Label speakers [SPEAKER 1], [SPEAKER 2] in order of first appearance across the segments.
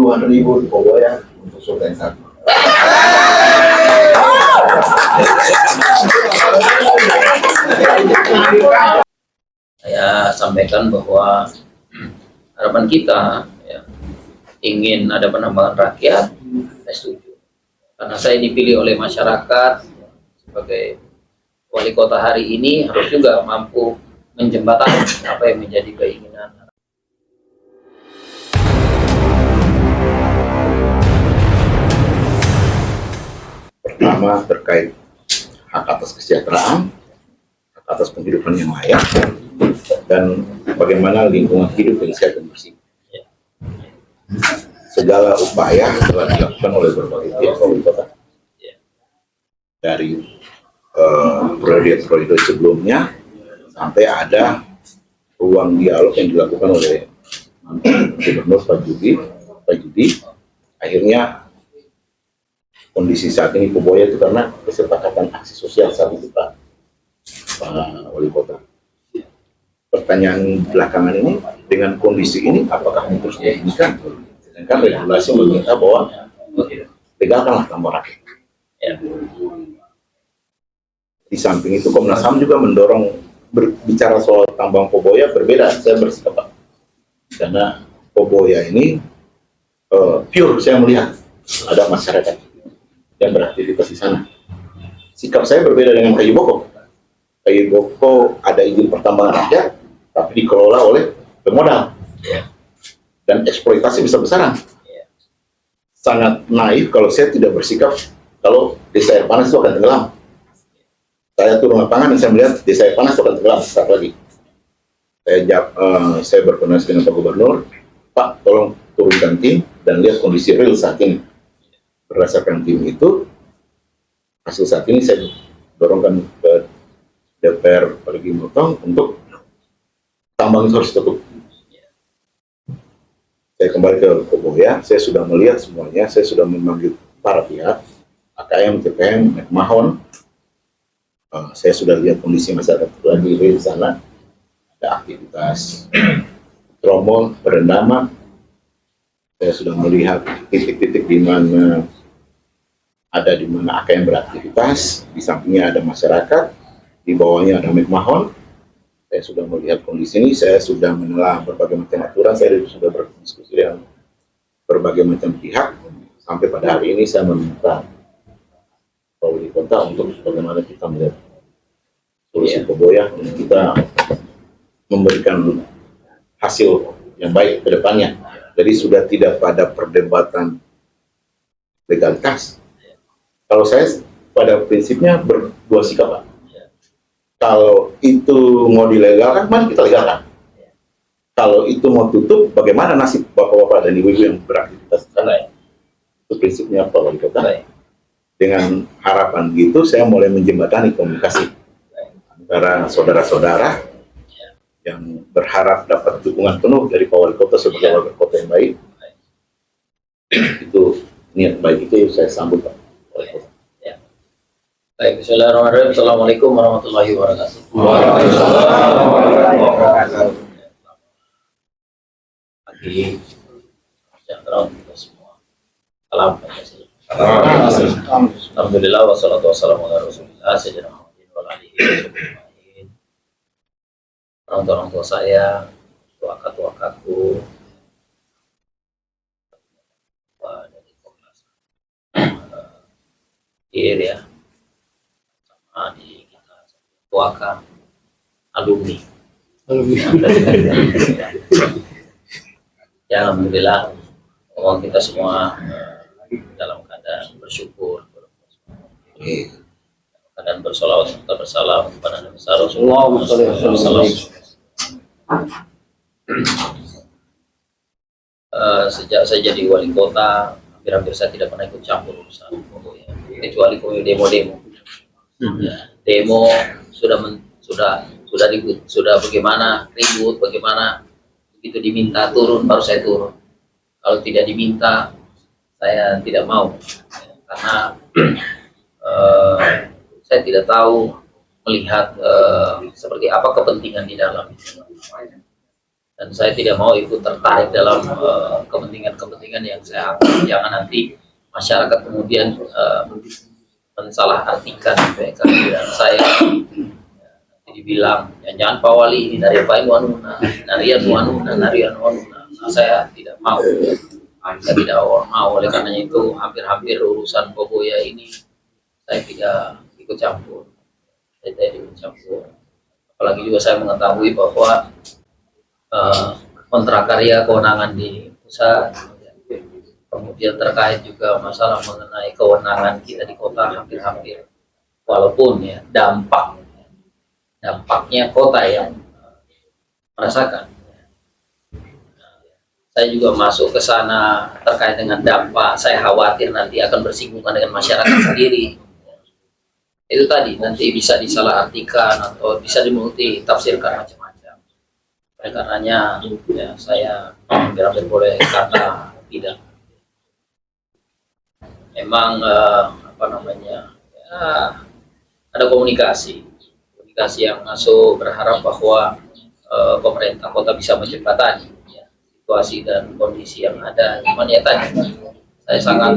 [SPEAKER 1] puluhan ribu di Poboya untuk surga yang satu.
[SPEAKER 2] Saya sampaikan bahwa harapan kita ya, ingin ada penambangan rakyat, saya setuju. Karena saya dipilih oleh masyarakat sebagai wali kota hari ini, harus juga mampu menjembatani apa yang menjadi keinginan.
[SPEAKER 1] Pertama terkait hak atas kesejahteraan, hak atas penghidupan yang layak, dan bagaimana lingkungan hidup yang sehat dan bersih. Segala upaya telah dilakukan oleh berbagai pihak wali kota. Dari periode sebelumnya sampai ada ruang dialog yang dilakukan oleh Gubernur Pak Judi. Akhirnya kondisi saat ini Poboya itu karena kesepakatan aksi sosial saat itu Pak Wali Kota. Pertanyaan belakangan ini, dengan kondisi ini apakah terus diizinkan? Sedangkan regulasi meminta bahwa legalkanlah tambang rakyat. Di samping itu Komnas HAM juga mendorong berbicara soal tambang Poboya berbeda. Saya bersikap Pak, karena Poboya ini pure, saya melihat ada masyarakat yang beraktivitas di sana. Sikap saya berbeda dengan Kayu Boko. Kayu Boko ada izin pertambangan rakyat, tapi dikelola oleh pemodal. Dan eksploitasi besar-besaran. Sangat naif kalau saya tidak bersikap kalau desa air panas itu akan tenggelam. Saya turun lapangan dan saya melihat desa air panas itu akan tenggelam sesaat lagi. Saya berkoordinasi dengan Pak Gubernur, Pak tolong turunkan tim dan lihat kondisi real saat ini. Berdasarkan tim itu, hasil saat ini saya dorongkan ke DPR Parigi Motong untuk tambang itu harus tutup. Saya kembali ke Poboya, saya sudah melihat semuanya, saya sudah memanggil para pihak, AKM, TPM, Mahon. Saya sudah lihat kondisi masyarakat lagi di sana, ada aktivitas tromol, berendaman. Saya sudah melihat titik-titik di mana AKM beraktivitas, di sampingnya ada masyarakat, di bawahnya ada Mahon. Saya sudah melihat kondisi ini, saya sudah menelah berbagai macam aturan, saya sudah berdiskusi dengan berbagai macam pihak, sampai pada hari ini saya meminta Pak Wali Kota untuk bagaimana kita melihat solusi Poboya, dan kita memberikan hasil yang baik ke depannya. Jadi sudah tidak pada perdebatan legalitas. Kalau saya pada prinsipnya berdua sikap Pak. Kalau itu mau dilegalkan, mari kita legalkan. Kalau itu mau tutup, bagaimana nasib bapak-bapak dan ibu-ibu yang beraktivitas di sana? Itu prinsipnya Pak Wali Kota. Dengan harapan gitu, saya mulai menjembatani komunikasi antara saudara-saudara yang berharap dapat dukungan penuh dari Pak Wali Kota sebagai wali kota yang baik. Itu niat baik itu saya sambut Pak Wali Kota.
[SPEAKER 2] Baik, bismillahirrahmanirrahim. Assalamualaikum warahmatullahi wabarakatuh.
[SPEAKER 1] Waalaikumsalam warahmatullahi wabarakatuh.
[SPEAKER 2] Pagi, sejahtera untuk kita semua. Salam Pancasila. Alhamdulillah, wassalatu wassalamu ala rasulillah, sayyidina Muhammadin wa ala alihi wasallam. Orang tua saya, tuakaku, dari Komnas ya. Di kita tuaka alumni. Ya alhamdulillah, kita semua dalam keadaan bersyukur, keadaan bersolawat serta bersalam kepada Nabi Rasulullah SAW. Sejak saya jadi wali kota, hampir-hampir saya tidak pernah ikut campur urusan Poboya, kecuali demo-demo. Demo sudah bagaimana ribut, bagaimana begitu diminta turun baru saya turun. Kalau tidak diminta saya tidak mau, karena saya tidak tahu melihat seperti apa kepentingan di dalam. dan saya tidak mau ikut tertarik dalam kepentingan-kepentingan yang saya anggap jangan nanti masyarakat kemudian mensalahartikan kehadiran saya, nanti dibilang jangan Pak Wali ini dari Pak Wanuna, narian Wanuna. Nah, saya tidak mau. Saya tidak mau, oleh karenanya itu hampir-hampir urusan Poboya ini saya tidak ikut campur. Saya tidak ikut campur. Apalagi juga saya mengetahui bahwa kontrak karya kewenangan di pusat, kemudian terkait juga masalah mengenai kewenangan kita di kota hampir-hampir, walaupun ya dampaknya kota yang merasakan. Saya juga masuk ke sana terkait dengan dampak. Saya khawatir nanti akan bersinggungan dengan masyarakat sendiri. Itu tadi nanti bisa disalahartikan atau bisa dimultitafsirkan macam-macam. Oleh karenanya ya saya hampir boleh kata tidak. Memang ada komunikasi yang masuk, berharap bahwa pemerintah kota bisa menjembatani situasi dan kondisi yang ada. Cuman ya tadi saya sangat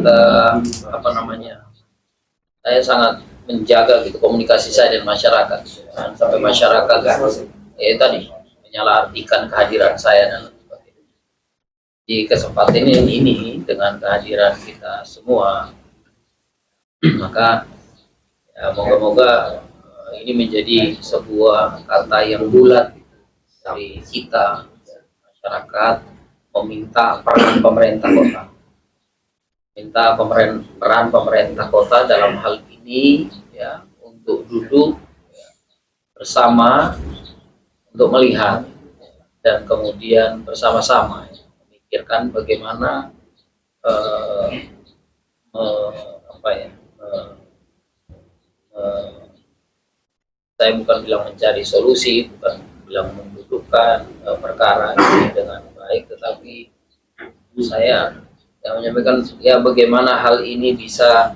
[SPEAKER 2] saya sangat menjaga gitu komunikasi saya dengan masyarakat, dan sampai masyarakat tadi menyalahartikan kehadiran saya dan sebagainya. Di kesempatan ini dengan kehadiran kita semua, maka ya, moga-moga ini menjadi sebuah kata yang bulat dari kita masyarakat, meminta peran pemerintah kota, dalam hal ini ya untuk duduk ya, bersama untuk melihat dan kemudian bersama-sama ya, memikirkan bagaimana saya bukan bilang mencari solusi, bukan bilang mendudukkan perkara ini dengan baik, tetapi saya yang menyampaikan ya bagaimana hal ini bisa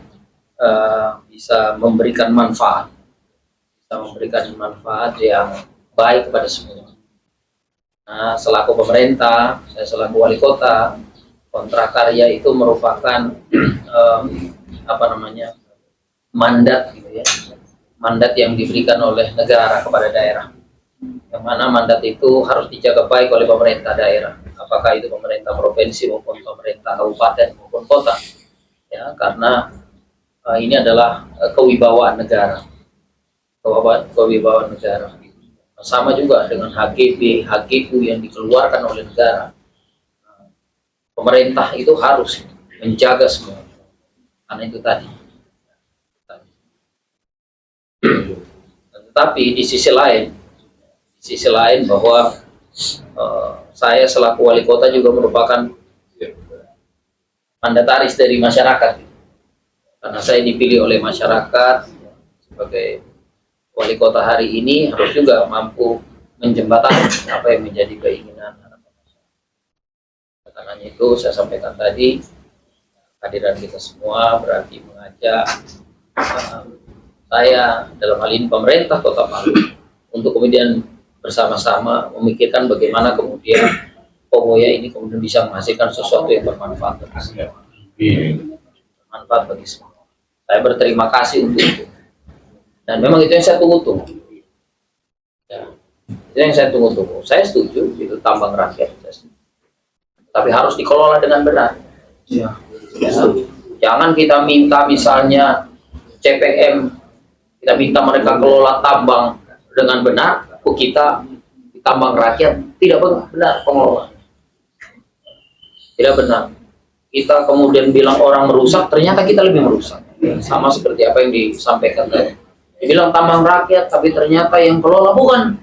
[SPEAKER 2] memberikan manfaat, yang baik kepada semua. Nah, selaku pemerintah, saya selaku wali kota, kontrak karya itu merupakan mandat gitu ya, mandat yang diberikan oleh negara kepada daerah. Yang mana mandat itu harus dijaga baik oleh pemerintah daerah, apakah itu pemerintah provinsi maupun pemerintah kabupaten maupun kota, ya karena ini adalah kewibawaan negara, sama juga dengan HGB, HGU yang dikeluarkan oleh negara. Pemerintah itu harus menjaga semua, karena itu tadi. Tetapi di sisi lain bahwa saya selaku wali kota juga merupakan mandataris dari masyarakat, karena saya dipilih oleh masyarakat sebagai wali kota hari ini, harus juga mampu menjembatani apa yang menjadi keinginan masyarakat. Karena itu saya sampaikan tadi, kehadiran kita semua berarti mengajak saya dalam hal ini pemerintah Kota Palu untuk kemudian bersama-sama memikirkan bagaimana kemudian Poboya ini kemudian bisa menghasilkan sesuatu yang bermanfaat bagi semua. Saya berterima kasih untuk itu. Dan memang itu yang saya tunggu-tunggu. Ya, itu yang saya tunggu-tunggu. Saya setuju itu tambang rakyat. Tapi harus dikelola dengan benar. Ya. Jangan kita minta misalnya CPM, kita minta mereka kelola tambang dengan benar, kita tambang rakyat tidak benar pengelola, tidak benar. Kita kemudian bilang orang merusak, ternyata kita lebih merusak. Sama seperti apa yang disampaikan tadi. Dibilang tambang rakyat, tapi ternyata yang kelola bukan.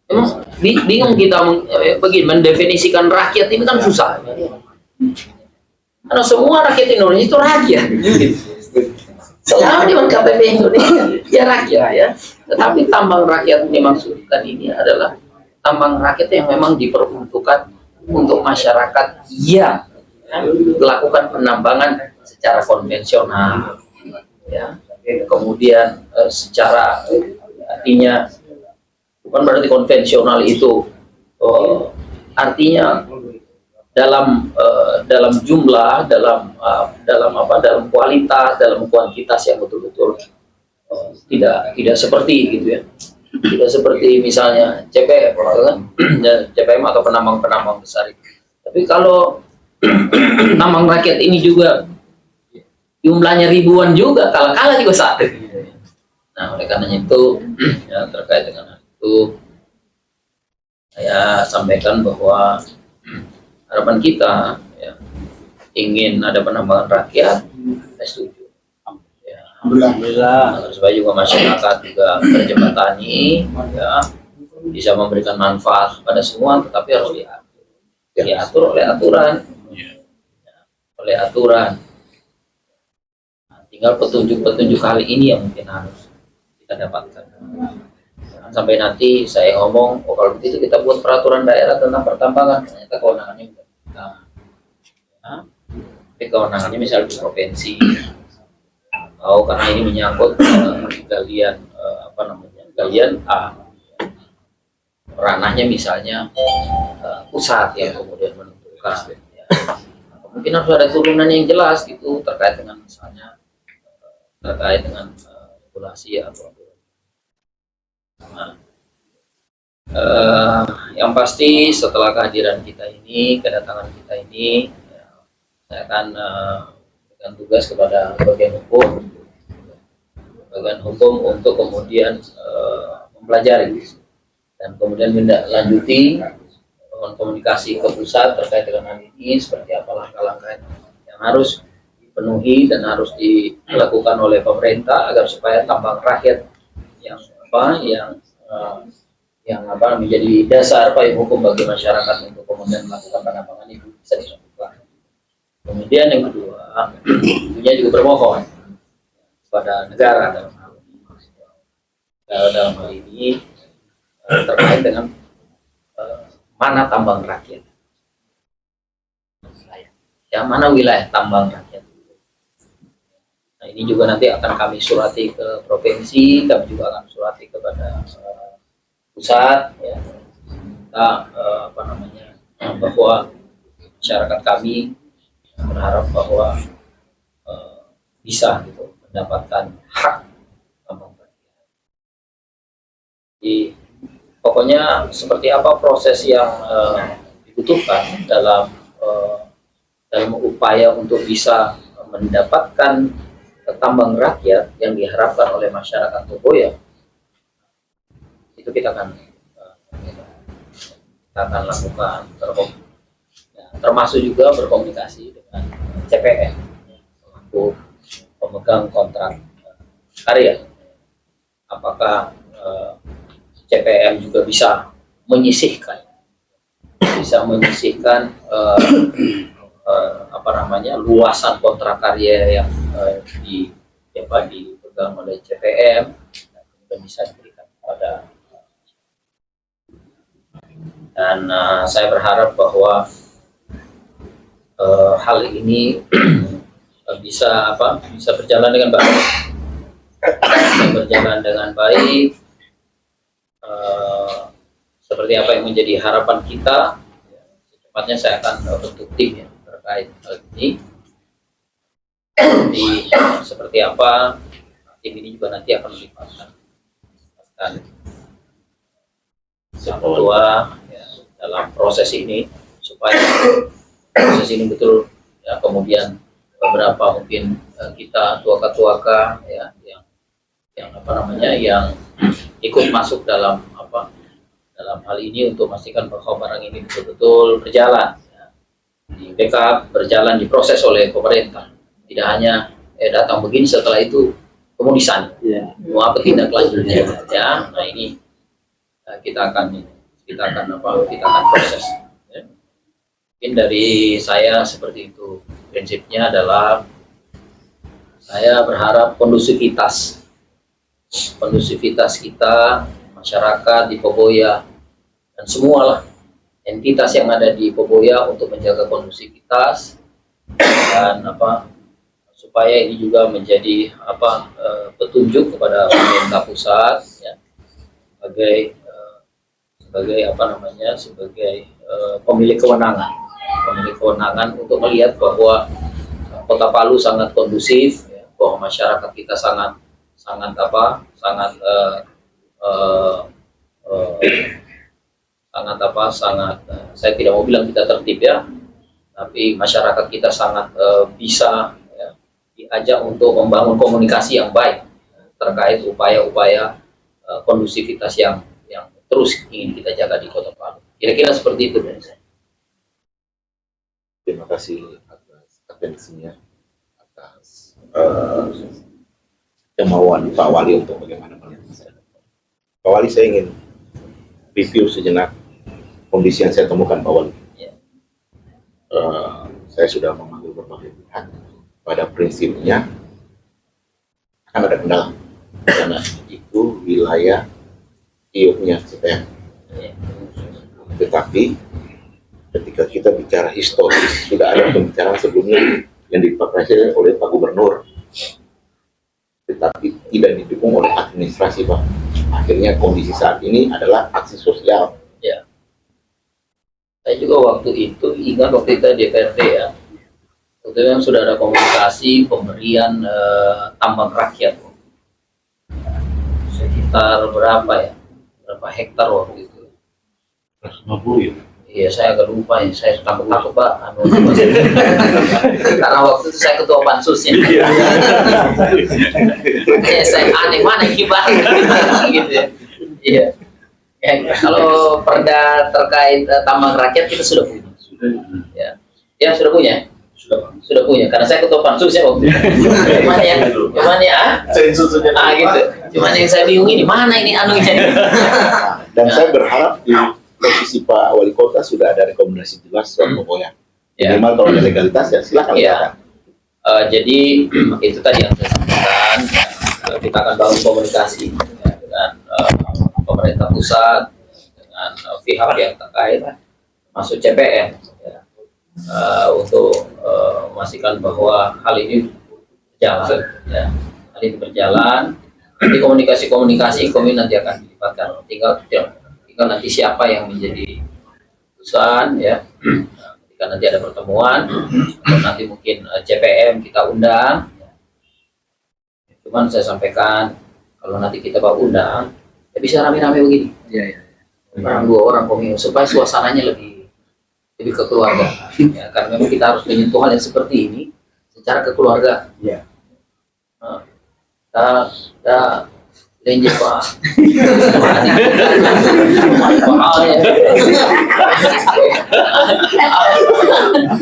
[SPEAKER 2] Emang bingung kita begini mendefinisikan rakyat ini kan susah. Karena semua rakyat Indonesia itu rakyat. Selama di KTP Indonesia, ya rakyat ya. Tetapi tambang rakyat dimaksudkan ini adalah tambang rakyat yang memang diperuntukkan untuk masyarakat yang melakukan penambangan secara konvensional, ya. Kemudian secara artinya bukan berarti konvensional itu artinya dalam jumlah, dalam kualitas, dalam kuantitas yang betul-betul tidak seperti gitu ya, tidak seperti misalnya CPM kan, CPM atau penambang besar itu. Tapi kalau tambang rakyat ini juga jumlahnya ribuan juga, kalah juga satu. Nah, oleh karenanya itu ya, terkait dengan hal itu saya sampaikan bahwa harapan kita ya, ingin ada penambangan rakyat, saya setuju. Ya,
[SPEAKER 3] Alhamdulillah.
[SPEAKER 2] supaya juga masyarakat juga berjembatani, ya, bisa memberikan manfaat pada semua, tetapi harus diatur oleh aturan, oleh aturan. Nah, tinggal petunjuk-petunjuk kali ini yang mungkin harus kita dapatkan. Jangan sampai nanti saya ngomong, oh kalau begitu kita buat peraturan daerah tentang pertambangan, ternyata kewenangannya bukan kita. Nah, tapi kewenangannya misalnya di provinsi. Oh, karena ini menyangkut galian galian A, ranahnya misalnya pusat yang kemudian menentukan. Ya. Mungkin harus ada turunan yang jelas gitu terkait dengan misalnya terkait dengan regulasi atau yang pasti setelah kehadiran kita ini, kedatangan kita ini, ya, saya akan berikan tugas kepada bagian hukum untuk kemudian mempelajari dan kemudian menindaklanjuti komunikasi ke pusat terkait dengan hal ini, seperti apa langkah-langkah yang harus dipenuhi dan harus dilakukan oleh pemerintah agar supaya tambang rakyat yang menjadi dasar payung hukum bagi masyarakat untuk kemudian melakukan penambangan itu bisa dilakukan. Kemudian yang kedua, tentunya juga bermohon kepada negara dalam hal ini terkait dengan mana tambang rakyat, ya mana wilayah tambang rakyat. Nah, ini juga nanti akan kami surati ke provinsi, kami juga akan surati kepada pusat, ya, kita bahwa masyarakat kami berharap bahwa bisa gitu mendapatkan hak tambang rakyat. Jadi pokoknya seperti apa proses yang dibutuhkan dalam upaya untuk bisa mendapatkan tambang rakyat yang diharapkan oleh masyarakat Tokoya, itu kita akan lakukan, termasuk juga berkomunikasi dengan CPM untuk pemegang kontrak karya. Apakah CPM juga bisa menyisihkan luasan kontrak karya yang dipegang oleh CPM dan bisa diberikan kepada, dan saya berharap bahwa hal ini bisa berjalan dengan baik, seperti apa yang menjadi harapan kita. Secepatnya saya akan bentuk tim ya terkait hal ini. Seperti apa tim ini juga nanti akan melibatkan ketua ya, dalam proses ini, supaya proses ini betul ya, kemudian beberapa mungkin kita tuaka-tuaka ya yang ikut masuk dalam hal ini untuk memastikan bahwa barang ini betul-betul berjalan ya, di backup, berjalan, diproses oleh pemerintah, tidak hanya datang begini setelah itu kemudian mau apa tindak lanjutnya ya. Nah ini kita akan proses ya. Mungkin dari saya seperti itu. Prinsipnya adalah saya berharap kondusivitas kita, masyarakat di Poboya dan semualah entitas yang ada di Poboya untuk menjaga kondusivitas dan supaya ini juga menjadi petunjuk kepada pemerintah pusat ya, sebagai sebagai apa namanya, sebagai pemilik kewenangan untuk melihat bahwa Kota Palu sangat kondusif, ya, bahwa masyarakat kita sangat saya tidak mau bilang kita tertib ya, tapi masyarakat kita sangat bisa ya, diajak untuk membangun komunikasi yang baik terkait upaya-upaya kondusivitas yang terus ingin kita jaga di Kota Palu. Kira-kira seperti itu dari saya.
[SPEAKER 1] Terima kasih atas atensinya, atas kemauan Pak Wali untuk bagaimana melihat masyarakat. Pak Wali, saya ingin review sejenak kondisi yang saya temukan, Pak Wali.
[SPEAKER 2] Ya.
[SPEAKER 1] Saya sudah memanggil berbagai pihak. Pada prinsipnya akan ada kendala karena itu wilayah iupnya CPM. Tetapi ketika kita bicara historis, sudah ada pembicaraan sebelumnya yang dipakai oleh Pak Gubernur, tetapi tidak didukung oleh administrasi, Pak. Akhirnya kondisi saat ini adalah aksi sosial.
[SPEAKER 2] Ya. Saya juga waktu itu ingat waktu kita DPRD ya, waktu itu sudah ada komunikasi pemberian tambang rakyat sekitar berapa hektar waktu itu.
[SPEAKER 1] 150 ya?
[SPEAKER 2] Iya, saya agak lupa ya, saya takut Pak. Karena waktu itu saya ketua pansusnya. Saya aneh mana kibar gitu ya. Iya. Kalau perda terkait tambang rakyat kita sudah punya. Ya, ya sudah punya. Sudah punya. Karena saya ketua pansusnya waktu itu. Gimana ya? Gitu. Cuman yang saya bingung ini mana ini anunya.
[SPEAKER 1] Dan saya berharap di posisi Pak Wali Kota sudah ada rekomendasi jelas soal pokoknya.
[SPEAKER 2] Ya.
[SPEAKER 1] Minimal kalau ada legalitas ya silakan.
[SPEAKER 2] Ya. Jadi itu tadi yang saya sampaikan. Kita akan bangun komunikasi ya, dengan pemerintah pusat, dengan pihak yang terkait, masuk CPN, ya, untuk memastikan bahwa hal ini berjalan. Ya. Hal ini berjalan. Nanti komunikasi kami nanti akan dilibatkan. Tinggal nanti siapa yang menjadi utusan ya. Ketika nanti ada pertemuan atau nanti mungkin CPM kita undang. Cuman saya sampaikan kalau nanti kita bawa undang ya bisa rame-rame begini. Iya. Orang 2 orang pemilu supaya suasananya lebih kekeluargaan. Ya, karena memang kita harus menyentuh hal yang seperti ini secara kekeluargaan. Iya. Lenje Pak.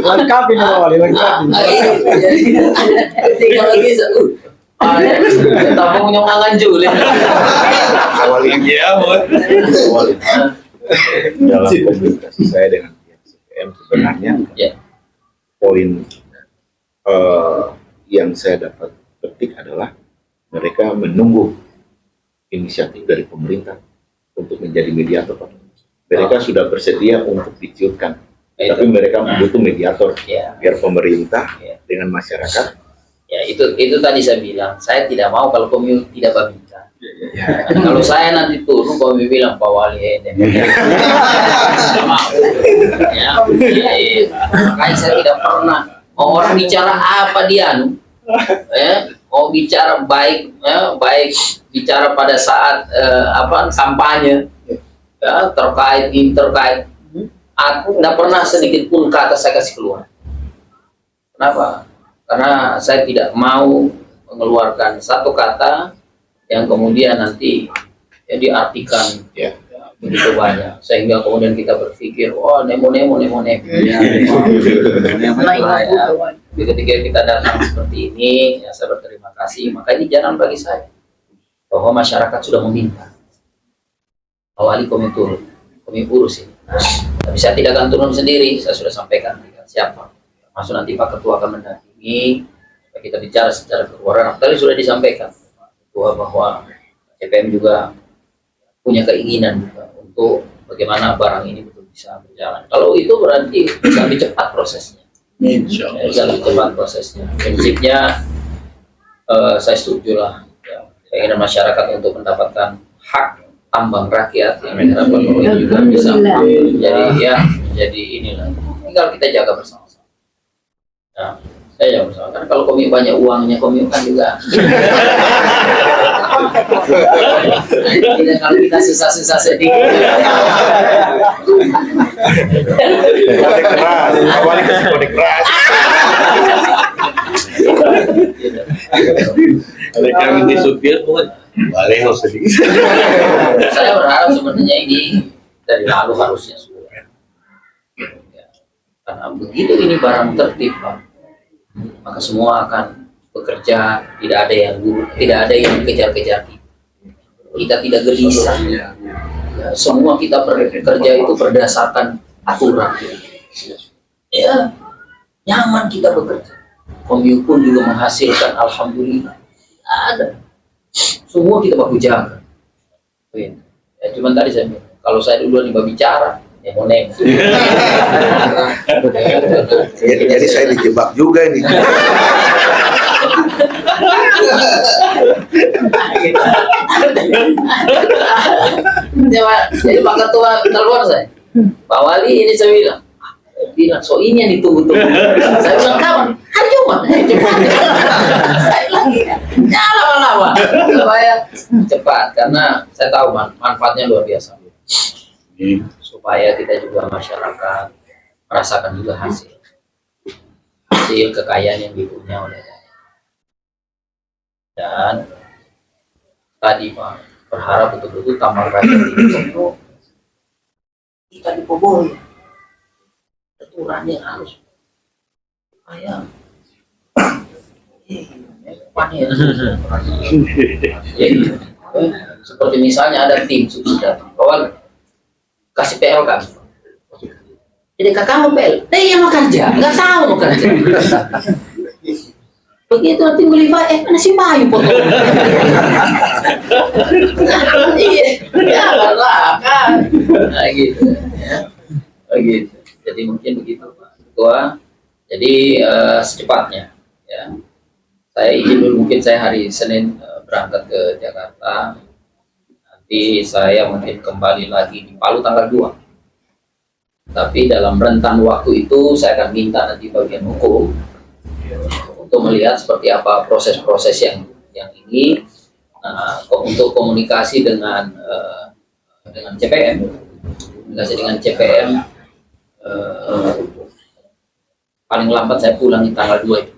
[SPEAKER 3] Lengkapi nih Wali, lengkapi.
[SPEAKER 2] Ketika lagi tabung nyongangan juli.
[SPEAKER 1] Wali dalam komunikasi saya dengan pihak CPM sebenarnya poin yang saya dapat petik adalah mereka menunggu inisiatif dari pemerintah untuk menjadi mediator, Pak. Mereka sudah bersedia untuk diciutkan, tapi mereka butuh mediator biar pemerintah dengan masyarakat.
[SPEAKER 2] Ya itu tadi saya bilang, saya tidak mau kalau pemilu tidak meminta. Kalau saya nanti turun pemilu bilang Pak Wali makanya saya tidak pernah mau orang bicara apa dia mau bicara baik bicara pada saat kampanye ya, terkait aku tidak pernah sedikit pun kata saya kasih keluar. Kenapa? Karena saya tidak mau mengeluarkan satu kata yang kemudian nanti diartikan begitu banyak sehingga kemudian kita berpikir nemo. Ketika kita datang seperti ini ya saya berterima kasih, maka ini jalan bagi saya bahwa masyarakat sudah meminta Pak Wali kami turun, kami urus ini. Tapi saya tidak akan turun sendiri, saya sudah sampaikan dengan siapa masuk nanti Pak Ketua akan mendampingi, kita bicara secara kekeluargaan. Tadi sudah disampaikan Ketua bahwa CPM juga punya keinginan juga untuk bagaimana barang ini betul bisa berjalan. Kalau itu berarti bisa lebih cepat prosesnya. Bisa lebih cepat prosesnya. Prinsipnya saya setuju lah. Ya, keinginan masyarakat untuk mendapatkan hak tambang rakyat yang diharapkan bahwa ini juga bisa jadi inilah, tinggal kita jaga bersama-sama. Nah, saya jaga bersama, kan kalau Komik banyak uangnya, Komik kan juga kalau kita susah-susah sedikit
[SPEAKER 1] Kode keras, awalnya kasih kode keras. Ada kami di supir pun boleh sedikit.
[SPEAKER 2] saya berharap sebenarnya ini dari lalu harusnya sudah. Ya, karena begitu ini barang tertib, Pak, maka semua akan bekerja, tidak ada yang kejar-kejar kita. Kita tidak gelisah. Ya, semua kita bekerja itu berdasarkan aturan. Ya, nyaman kita bekerja. Komik pun juga menghasilkan, alhamdulillah. Ada. Semua kita baku jaga. Ya, cuman tadi saya bilang, kalau saya duluan yang berbicara, ya mau neng.
[SPEAKER 1] Jadi saya dijebak juga ini.
[SPEAKER 2] Jadi Pak Ketua telepon saya, Pak Wali ini saya bilang, so ini yang ditunggu-tunggu. Saya bilang, kawan, hari Jumat, saya lagi, ya lama-lama, supaya cepat, karena saya tahu manfaatnya luar biasa. Supaya kita juga masyarakat merasakan juga hasil kekayaan yang dipunya oleh saya. Dan tadi Pak berharap betul-betul tambang rakyat ini untuk kita dibobol, aturannya harus kayak seperti misalnya ada tim sukses datang, kawan kasih PL kan, jadi kakak mau PL, yang mau kerja, nggak tahu mau kerja. Begitu nanti beli mana si Bayu potong. Iya, ya lah kan. Nah, gitu. Ya. Begitu. Jadi mungkin begitu Pak Ketua. Jadi secepatnya, ya. Saya izin dulu, mungkin saya hari Senin berangkat ke Jakarta. Nanti saya mungkin kembali lagi di Palu tanggal 2. Tapi dalam rentang waktu itu saya akan minta nanti bagian hukum untuk melihat seperti apa proses-proses yang ini, untuk komunikasi dengan CPM, paling lambat saya pulang di tanggal 2 itu.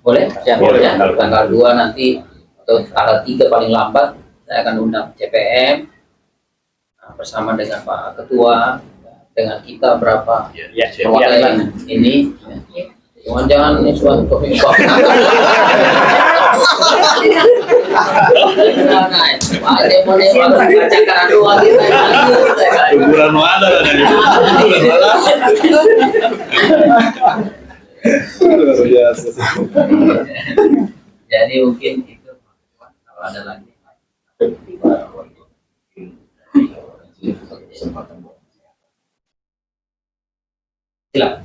[SPEAKER 2] Boleh? Ya, boleh. Tanggal 2 nanti atau tanggal 3 paling lambat saya akan undang CPM bersama dengan Pak Ketua, dengan kita berapa perwakilan ini. Jangan ini suatu topik Pak. Ada mau bacakan doa kita.
[SPEAKER 1] Bulan mana
[SPEAKER 2] Jadi mungkin itu kalau ada lagi. Silakan.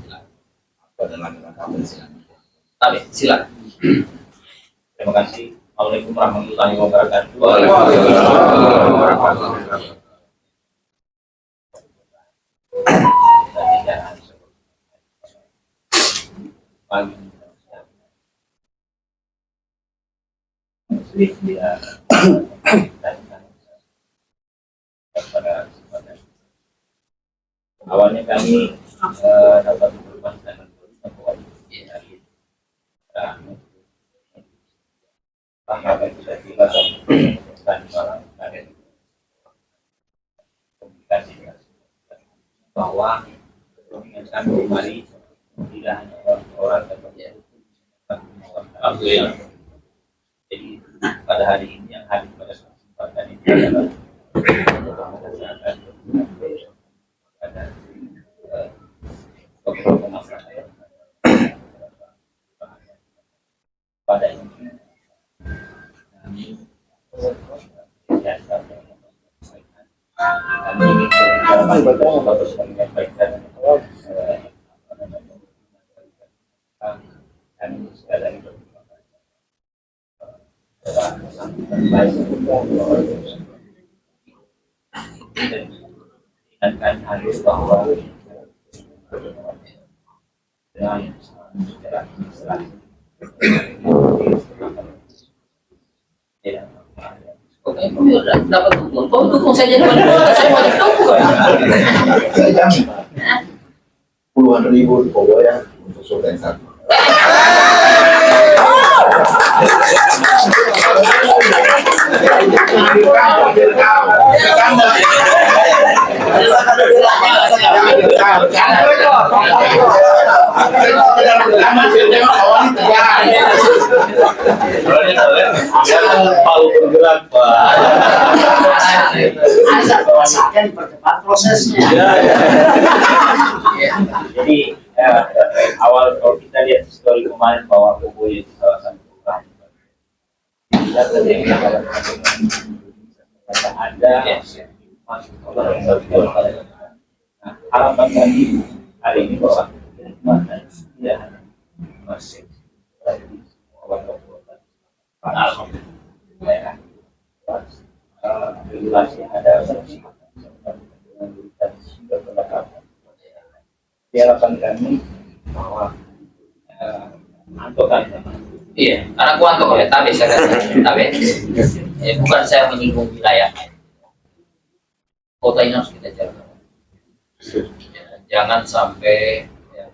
[SPEAKER 2] Silakan.
[SPEAKER 4] Terima kasih. Assalamualaikum warahmatullahi wabarakatuh.
[SPEAKER 2] Waalaikumsalam warahmatullahi wabarakatuh.
[SPEAKER 4] Awalnya kami dapat informasi dan bahwa apa yang sudah dilakukan malam ada komunikasi bahwa dengan kami kembali tidak hanya orang saja. Alhamdulillah. Jadi pada hari ini yang hadir pada kesempatan ini adalah tokoh masyarakat pada ini kami menyampaikan kami sekali lagi dan harus bahwa dengan secara administratif tidak
[SPEAKER 2] Oke, dapat dukung. Kau dukung saya jadi wali kota, saya wajib dukung.
[SPEAKER 1] Saya jamin puluhan ribu di Pogoya untuk surga yang satu.
[SPEAKER 4] Palu bergerak, Pak.
[SPEAKER 3] Asal bawasakan dipercepat prosesnya.
[SPEAKER 4] Jadi awal kalau kita lihat histori kemarin bahwa Pogoya itu kawasan perubahan. Kita terjadi ada masuk nah, harapan kami hari ini bahwa kenikmatan tidak hanya masih di warga kota daerah regulasi ada memberikan sumber pendapatan. Harapan kami bahwa antokan
[SPEAKER 2] Iya, karena kuanto ya, tapi saya katakan, tapi bukan saya menyinggung wilayah. Kota ini harus kita jaga. Ya, jangan sampai ya,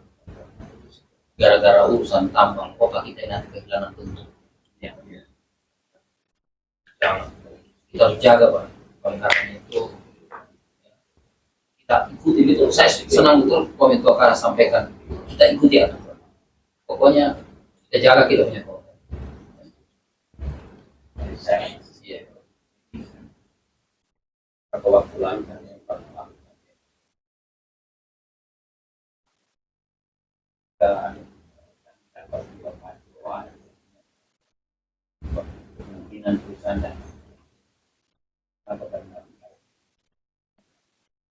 [SPEAKER 2] gara-gara urusan tambang kota kita ini nanti kehilangan bentuk. Ya. Jangan. Kita harus jaga, Pak. Oleh karena itu kita ikuti betul. Saya senang betul komentar Kara sampaikan. Kita ikuti aturan. Pokoknya kita jaga kita punya kota. Iya.
[SPEAKER 4] atau waktu lain kemungkinan perusahaan dan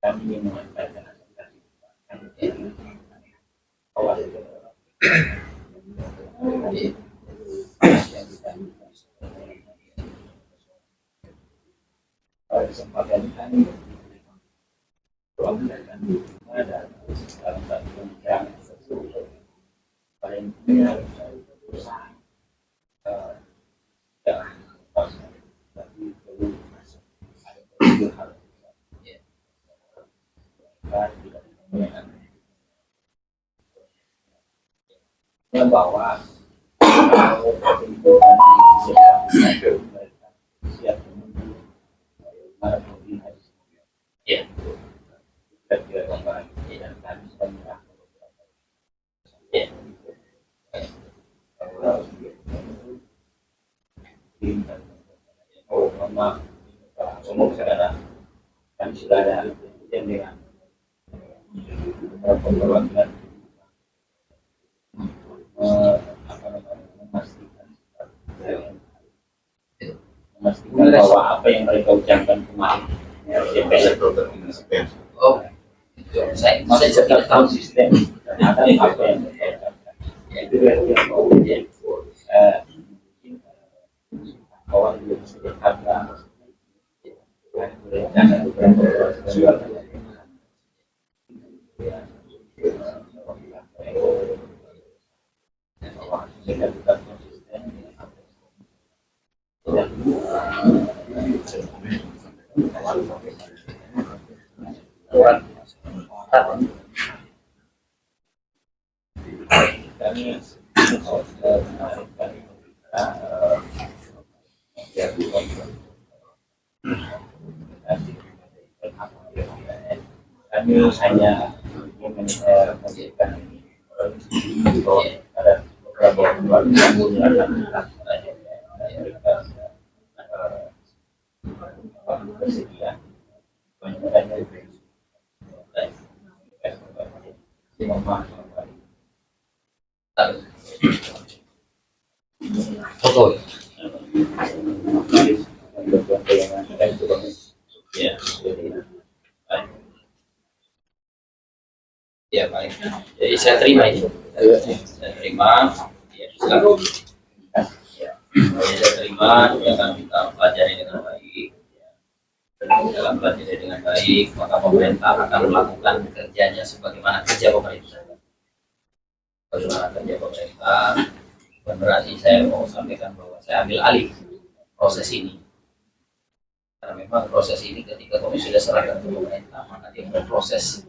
[SPEAKER 4] kami ingin menyampaikan kesempatan kami ada dalam satu pembicaraan paling tidak perusahaan tapi perlu yang bahwa siap
[SPEAKER 2] Iya.
[SPEAKER 4] Oh, maaf, umum sekarang kami sudah ada yang dengan beberapa perwakilan memastikan bahwa apa yang mereka ucapkan kemarin
[SPEAKER 2] Oh, saya
[SPEAKER 4] masih
[SPEAKER 2] tidak
[SPEAKER 4] tetap
[SPEAKER 2] tahu.
[SPEAKER 4] konsisten terhadap apa yang mereka ucapkan. Itu yang mau bahwa belum sederhana berencana beberapa mereka tetap konsisten kami kami hanya ingin memberikan ada beberapa keluarga yang akan bersedia
[SPEAKER 2] Betul. Ya baik. Jadi saya terima ini. Saya terima. Ya, silakan. Ya, saya terima. Ya, akan kita pelajari dengan baik. dalam berjalan dengan baik, maka pemerintah akan melakukan kerjanya sebagaimana kerja pemerintah. Bagaimana kerja pemerintah, bukan berarti saya mau sampaikan bahwa saya ambil alih proses ini. Karena memang proses ini ketika kami sudah serahkan ke pemerintah, maka dia berproses